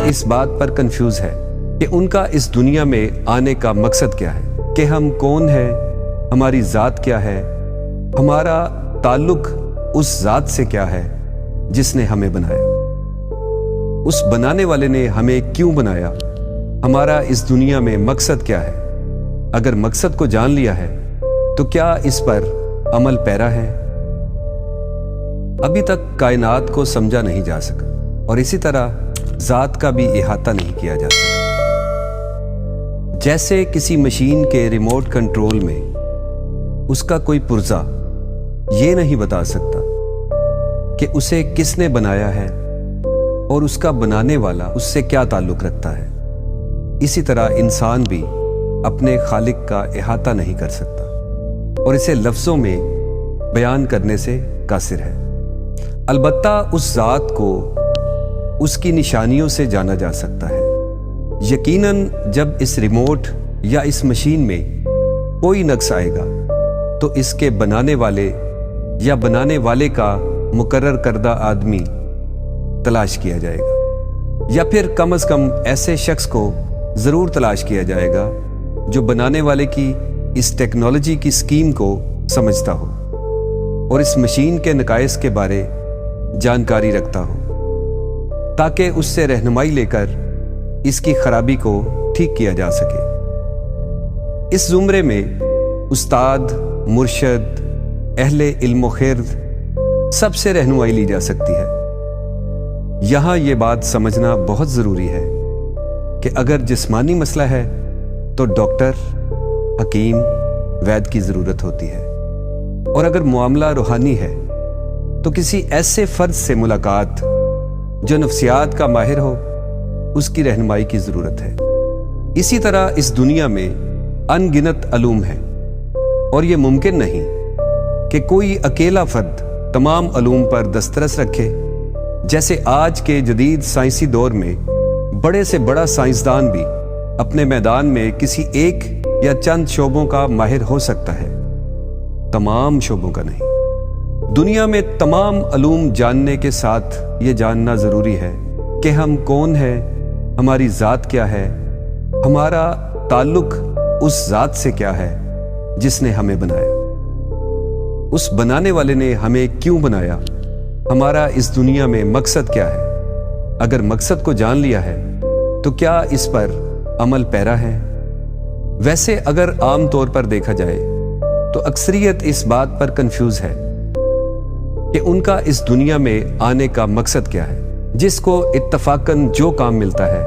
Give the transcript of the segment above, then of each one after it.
اس بات پر کنفیوز ہے کہ ان کا اس دنیا میں آنے کا مقصد کیا ہے، کہ ہم کون ہیں، ہماری ذات کیا ہے، ہمارا تعلق اس ذات سے کیا ہے جس نے ہمیں بنایا، اس بنانے والے نے ہمیں کیوں بنایا، ہمارا اس دنیا میں مقصد کیا ہے۔ اگر مقصد کو جان لیا ہے تو کیا اس پر عمل پیرا ہے؟ ابھی تک کائنات کو سمجھا نہیں جا سکا، اور اسی طرح ذات کا بھی احاطہ نہیں کیا جا سکا۔ جیسے کسی مشین کے ریموٹ کنٹرول میں اس کا کوئی پرزہ یہ نہیں بتا سکتا کہ اسے کس نے بنایا ہے اور اس کا بنانے والا اس سے کیا تعلق رکھتا ہے، اسی طرح انسان بھی اپنے خالق کا احاطہ نہیں کر سکتا اور اسے لفظوں میں بیان کرنے سے قاصر ہے۔ البتہ اس ذات کو اس کی نشانیوں سے جانا جا سکتا ہے۔ یقیناً جب اس ریموٹ یا اس مشین میں کوئی نقص آئے گا تو اس کے بنانے والے یا بنانے والے کا مقرر کردہ آدمی تلاش کیا جائے گا، یا پھر کم از کم ایسے شخص کو ضرور تلاش کیا جائے گا جو بنانے والے کی اس ٹیکنالوجی کی اسکیم کو سمجھتا ہو اور اس مشین کے نقائص کے بارے جانکاری رکھتا ہو، تاکہ اس سے رہنمائی لے کر اس کی خرابی کو ٹھیک کیا جا سکے۔ اس زمرے میں استاد، مرشد، اہل علم و خرد سب سے رہنمائی لی جا سکتی ہے۔ یہاں یہ بات سمجھنا بہت ضروری ہے کہ اگر جسمانی مسئلہ ہے تو ڈاکٹر، حکیم، وید کی ضرورت ہوتی ہے، اور اگر معاملہ روحانی ہے تو کسی ایسے فرد سے ملاقات جو نفسیات کا ماہر ہو، اس کی رہنمائی کی ضرورت ہے۔ اسی طرح اس دنیا میں ان گنت علوم ہیں، اور یہ ممکن نہیں کہ کوئی اکیلا فرد تمام علوم پر دسترس رکھے۔ جیسے آج کے جدید سائنسی دور میں بڑے سے بڑا سائنسدان بھی اپنے میدان میں کسی ایک یا چند شعبوں کا ماہر ہو سکتا ہے، تمام شعبوں کا نہیں۔ دنیا میں تمام علوم جاننے کے ساتھ یہ جاننا ضروری ہے کہ ہم کون ہیں، ہماری ذات کیا ہے، ہمارا تعلق اس ذات سے کیا ہے جس نے ہمیں بنایا، اس بنانے والے نے ہمیں کیوں بنایا، ہمارا اس دنیا میں مقصد کیا ہے۔ اگر مقصد کو جان لیا ہے تو کیا اس پر عمل پیرا ہے؟ ویسے اگر عام طور پر دیکھا جائے تو اکثریت اس بات پر کنفیوز ہے کہ ان کا اس دنیا میں آنے کا مقصد کیا ہے۔ جس کو اتفاقاً جو کام ملتا ہے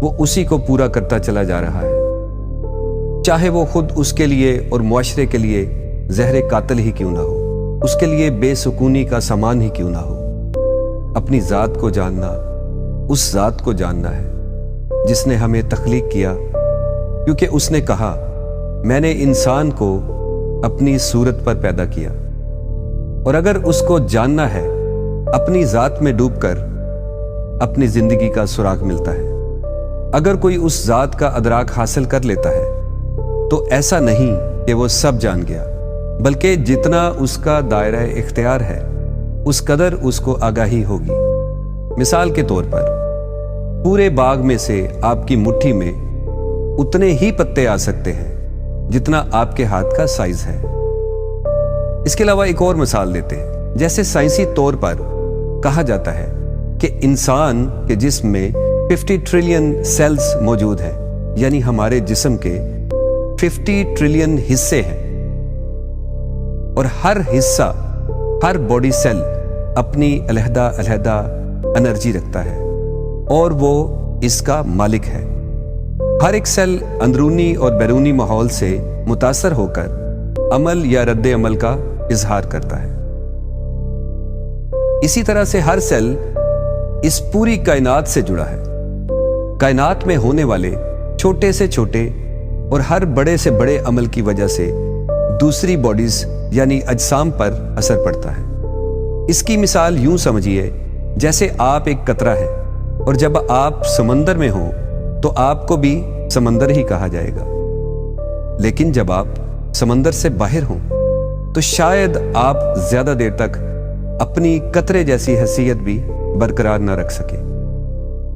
وہ اسی کو پورا کرتا چلا جا رہا ہے، چاہے وہ خود اس کے لیے اور معاشرے کے لیے زہر قاتل ہی کیوں نہ ہو، اس کے لیے بے سکونی کا سامان ہی کیوں نہ ہو۔ اپنی ذات کو جاننا اس ذات کو جاننا ہے جس نے ہمیں تخلیق کیا، کیونکہ اس نے کہا میں نے انسان کو اپنی صورت پر پیدا کیا، اور اگر اس کو جاننا ہے اپنی ذات میں ڈوب کر اپنی زندگی کا سراغ ملتا ہے۔ اگر کوئی اس ذات کا ادراک حاصل کر لیتا ہے تو ایسا نہیں کہ وہ سب جان گیا، بلکہ جتنا اس کا دائرہ اختیار ہے اس قدر اس کو آگاہی ہوگی۔ مثال کے طور پر پورے باغ میں سے آپ کی مٹھی میں اتنے ہی پتے آ سکتے ہیں جتنا آپ کے ہاتھ کا سائز ہے۔ اس کے علاوہ ایک اور مثال دیتے ہیں۔ جیسے سائنسی طور پر کہا جاتا ہے کہ انسان کے جسم میں 50 ٹریلین سیلز موجود ہیں، یعنی ہمارے جسم کے 50 ٹریلین حصے ہیں، اور ہر حصہ، ہر باڈی سیل اپنی علیحدہ علیحدہ انرجی رکھتا ہے اور وہ اس کا مالک ہے۔ ہر ایک سیل اندرونی اور بیرونی ماحول سے متاثر ہو کر عمل یا رد عمل کا اظہار کرتا ہے۔ اسی طرح سے ہر سیل اس پوری کائنات سے جڑا ہے۔ کائنات میں ہونے والے چھوٹے سے چھوٹے اور ہر بڑے سے بڑے عمل کی وجہ سے دوسری باڈیز یعنی اجسام پر اثر پڑتا ہے۔ اس کی مثال یوں سمجھیے جیسے آپ ایک قطرہ ہے، اور جب آپ سمندر میں ہوں تو آپ کو بھی سمندر ہی کہا جائے گا، لیکن جب آپ سمندر سے باہر ہوں تو شاید آپ زیادہ دیر تک اپنی قطرے جیسی حیثیت بھی برقرار نہ رکھ سکے۔